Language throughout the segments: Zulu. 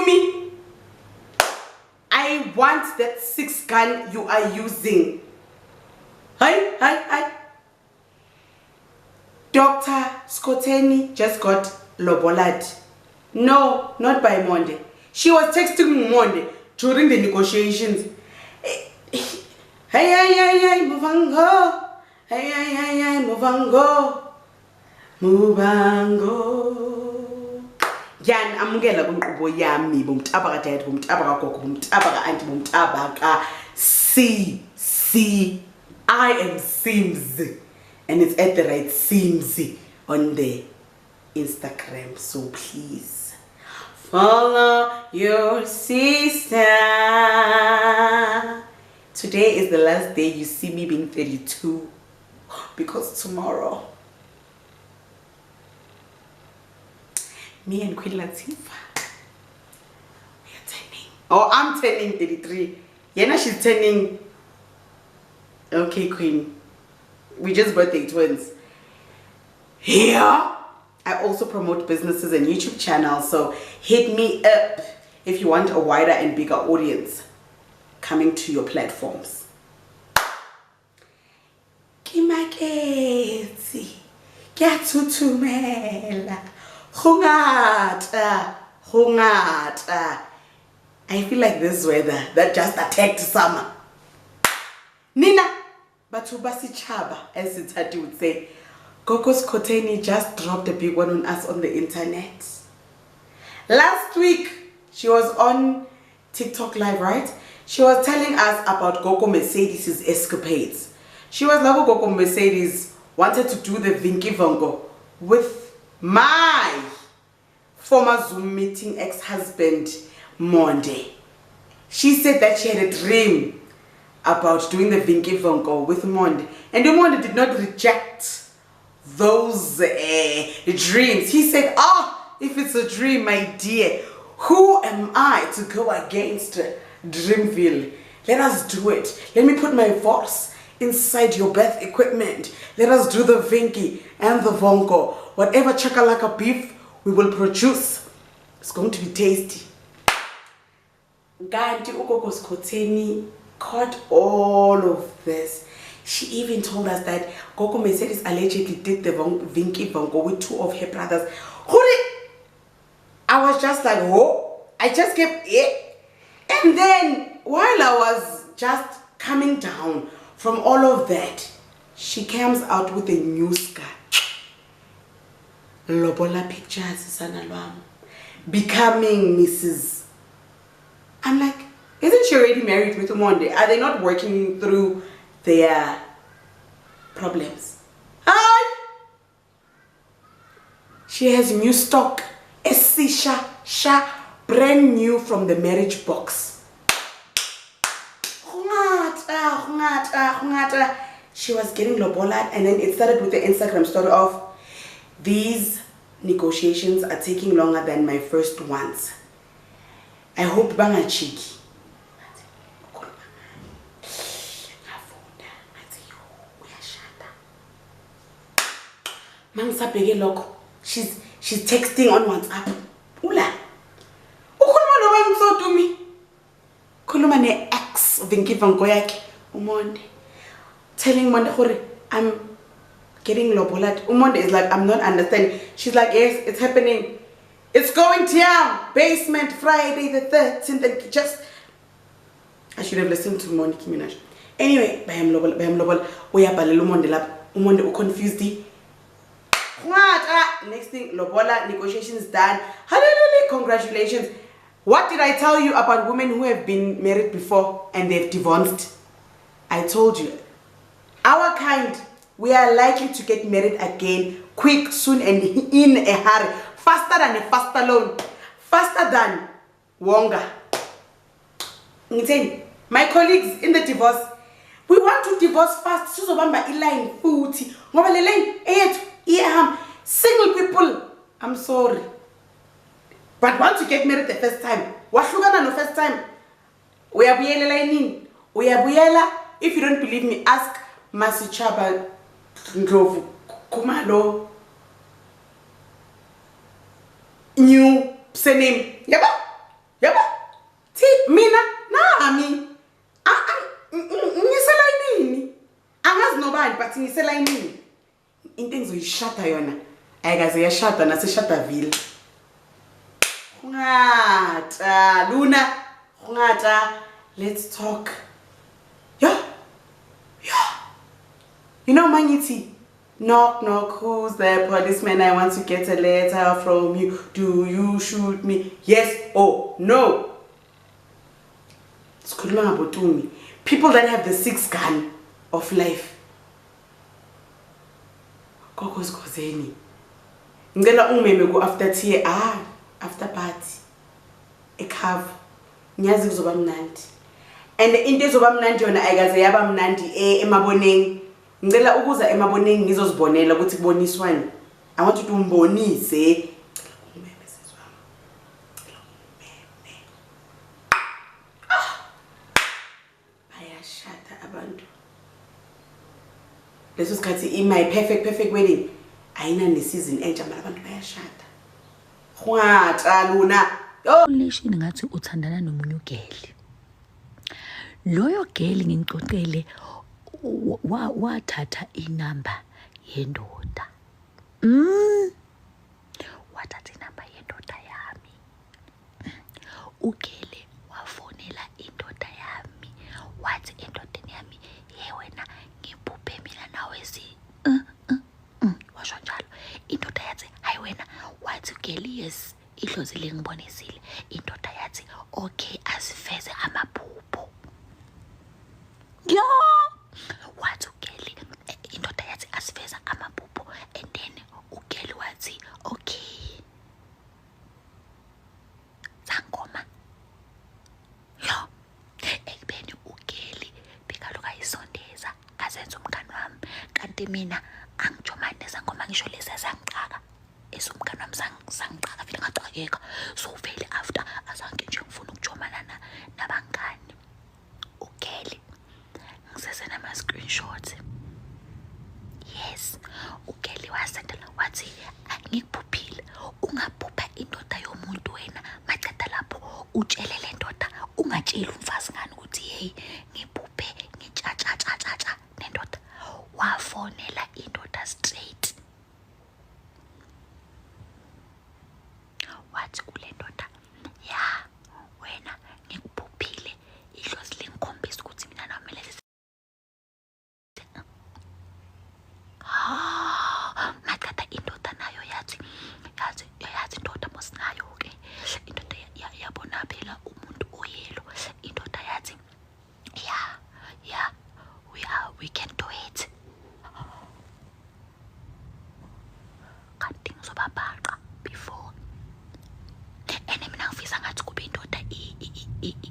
Tumi, I want that 6-gun you are using. Hi. Dr. Skoteni just got lobolad. No, not by Monday. She was texting me Monday during the negotiations. Hey, move on go. Hey, move on go. Move on go. Yan amukela kwinkqubo yami bomtabaka dad bomtabaka gogo bomtabaka auntie bomtabaka C I am Sims, and it's at the right Sims on the Instagram, so please follow your sister. Today is the last day you see me being 32, because tomorrow me and Queen Latifah, we are turning, I'm turning 33. Yena, she's turning, okay Queen, we just birthday twins. Here I also promote businesses and YouTube channels, so hit me up if you want a wider and bigger audience coming to your platforms. Kimaketsi, Kyatutumela, Hungata. I feel like this weather that just attacked summer. Nina, Batubasi Chaba, as Sitati would say, Gogo Skoteni just dropped a big one on us on the internet. Last week, she was on TikTok Live, right? She was telling us about Gogo Mercedes' escapades. She was like, Gogo Mercedes wanted to do the Vinky Vongo with my former Zoom meeting ex-husband, Monde. She said that she had a dream about doing the Vinky Vongo with Monde. And Monde did not reject those dreams. He said, if it's a dream, my dear, who am I to go against Dreamville? Let us do it. Let me put my voice inside your birth equipment. Let us do the Vinky and the Vongo. Whatever chakalaka beef we will produce, it's going to be tasty. Ganti Ugogo Skoteni caught all of this. She even told us that Gogo Mercedes allegedly did the Vinky Vongo with 2 of her brothers. I was just like, oh, I just kept it. And then while I was just coming down from all of that, she comes out with a new scar. Lobola pictures, Sanalwam, becoming Mrs. I'm like, isn't she already married with Monde? Are they not working through their problems? Hi! She has new stock. Sha, brand new from the marriage box. She was getting lobola, and then it started with the Instagram story of, these negotiations are taking longer than my first ones. I hope banga cheeky. She's texting on WhatsApp. Ula. Ukhuluma noba msodumi. Khuluma ne ex Vinky Vongo yakhe uMonde. Telling Monde gore I'm getting lobolat. uMonde is like, I'm not understanding. She's like, yes, it's happening. It's going down. Basement Friday the 13th. And just, I should have listened to Nicki Minaj. Anyway, bayam lobol. Uyabhalela uMonde lapha. uMonde confused. Next thing, lobola negotiations done. Hallelujah, congratulations. What did I tell you about women who have been married before and they've divorced? I told you, our kind, we are likely to get married again quick, soon, and in a hurry. Faster than a faster loan. Faster than Wonga. My colleagues in the divorce, we want to divorce fast. Suzobamba iline futhi. Ngoba le line single people, I'm sorry. But once you get married the first time, wahlukana no first time. Uyabuyela line. Uyabuyela. If you don't believe me, ask Masichaba Ndlovu Kumalo. New surname. Yaba? but ngiselayinini into engizoyishada yona ayikaze yashada naseshadaville ngata Luna ngata let's talk yeah you know mangithi knock knock who's the policeman I want to get a letter from you do you shoot me yes or no sikhuluma ngabotumi people that have the sixth gun of life kokozkozeni ngicela ungimeme ku after tea after party ekhava ngiyazi kuzoba mnandi and into ezoba mnandi yona ayikaze yaba mnandi emaboneni ngicela ukuza emaboneni ngizozibonela ukuthi kuboniswani I want you to umbonise ungimeme siswami ungimeme bayashada abantu leso sikhathi in my perfect wedding ayina ne-season entsha mara abantu bayashada ngwata Luna Leshini ngathi uthandana nomunye ugeli. Loyo geli ngicocele wathatha inamba yendoda. Wathatha inamba yendoda yami. Ugeli wafonela indoda yami. Wathi endodeni yami, "Hey wena, ngibhubhe mina nawe washo njalo. Indoda yathi, "Hayi wena." Wathi ugeli, "Yes." Idlozi lengibonisile indoda yathi okay asifeze amaphupho yo wathi ugeli indoda yathi asifeza amaphupho and then ugeli wathi okay sangoma yo ekubeni ugeli bikaloka isondeza azenza umkani wami kanti mina angijomane sangoma ngisho lezi sangixaka esumkani wami sangixaka vele ngaxakeka so vele after azange nje ngifuna ukujomana nabangani ugeli ngisese nama screenshot yes ugeli wasendela wathi ngikuphuphile ungaphupha indoda yomuntu wena maceda lapho utshele le ndoda ungatsheli umfazi ngani ukuthi hey ngiphuphe ngitshatsha nendoda wafonela indoda straight wathi kule ndoda ya wena ngikuphuphile idlozi lengikhombisa ukuthi mina namele maceda indoda nayo yathi indoda mosinayo ke indoda yabona phela umuntu oyelo indoda yathi we can do it kanti ngizobabhaqa before ene mina ngifisa ngathi kube indoda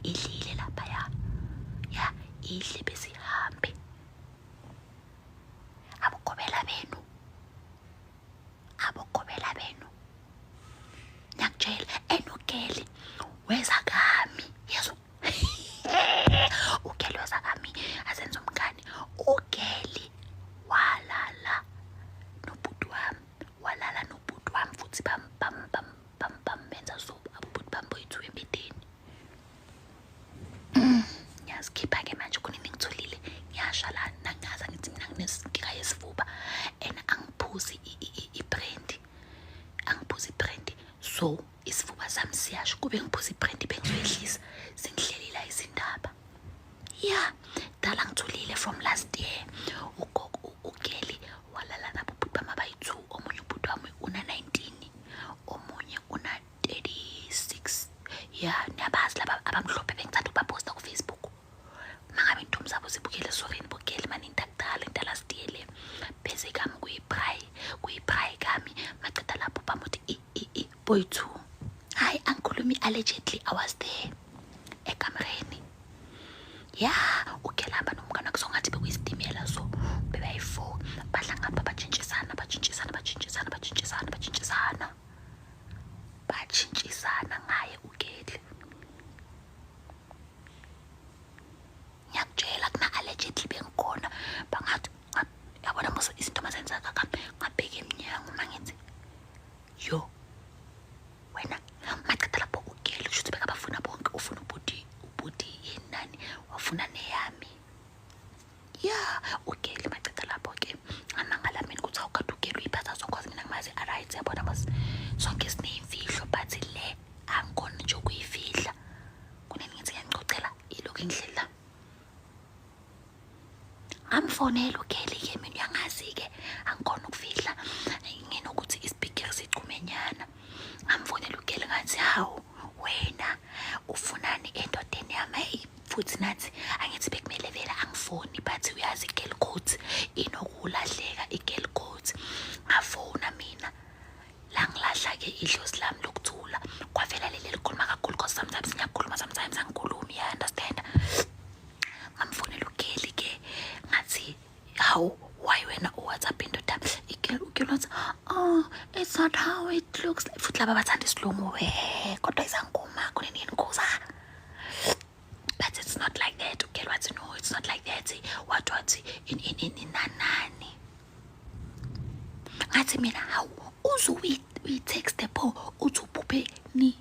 idlile lapha ya idle bese ihambe abokobela benu ngiyakutshela enogeli weza kami yezo ugeli weza kami azenza umngani ugeli walala nobhuti wami futhi benza so abhuti bami boyithu embedeni ngiyazikhipha-ke manje kunini ngitholile ngiyashala nangaza ngithi mina nginesinkinga yesifuba and angiphuzi ibrendi so isifuba sami siyasho kube ngiphuza ibrendi bengizoyehlisa sengihlelela izindaba ya dala ngitholile from last year ugeli walala nabobhuti bami abayi-2 omunye ubhuti wami una-19 omunye una-36 ya niyabazi laba abamhlophe bengithanda ukubaphosta ku-Facebook mangabe intombi zabo zibukele esoreni bogeli maninto akudala into last year le bese kami kuyi-pry kami maceda lapho bamuthi boy-2 hayi angikhulumi allegedly I was there ekamereni ya ugelamba nomngane kuzongathi bekuyisitimela so bebayi-4 badla ngapha batshintshisana ngaye ugeli ngiyakutshela kuna-allegedly bengikhona bangathi yabona mose izinto mazenzaka kami ngabheka emnyango mangithi yo wena maceda lapho ugeli kusho ukuthi bekabafuna bonke ufuna ubhuti yeni nani wafuna neyami ya ugeli maceda lapho ke ngamfonela uGeli-ke mina uyangazi-ke angikhona ukufihla nginokuthi isipikiri sicumenyana. Ngamfonela uGeli ngathi hawu wena ufunani endodeni yami futhi nathi angithi bekumele vele angifoni but uyazi i-girl code inokulahleka i-girl code. Ngafona mina la ngilahla-ke idlozi lami lokuthula kwavela leli likhuluma kakhulu because sometimes ngiyakhuluma sometimes angikhulumi, ya understand. Ngamfonela uGeli-ke ngathi hawu why wena uWhatsApp indoda uGeli wathi oh it's not how it looks like. Futhi laba bathanda isilungu kodwa izangoma kunini nkoza. But it's not like that. uGeli wathi no it's not like that. Wathi in nanani. Ngathi mina hawu uze uyi-text pho uthi uphuphe ni.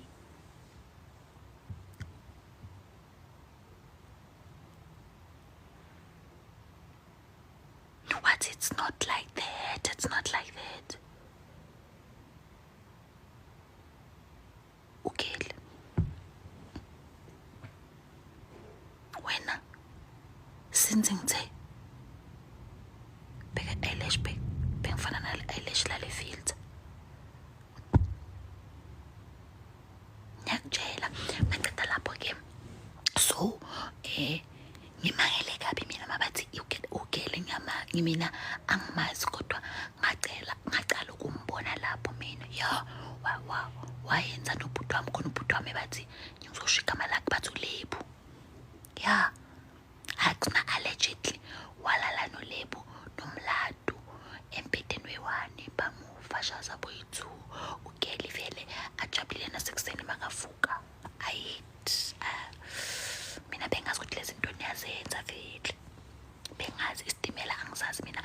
What? It's not like that. It's not like that. uGeli wena since ngithe bheka eyelash bengifana nale eyelash lale filter. Ngiyakutshela ngaqeda lapho-ke so ngimangele kabi mina mabathi uGeli ngimina angimazi kodwa ngacala ukumbona lapho mina ya wayenza nobhuti wami khona ubhuti wami bathi ngizosho igama lakhe bathi uLebu ya akuna allegedly walala noLebu noMladu embhedeni we-1 bamufashaza boyi-2. uGeli vele ajabulile nasekuseni makavuka ayithi mina bengazi ukuthi lezi zinto niyazenza vele bengazi isitimela angizazi mina.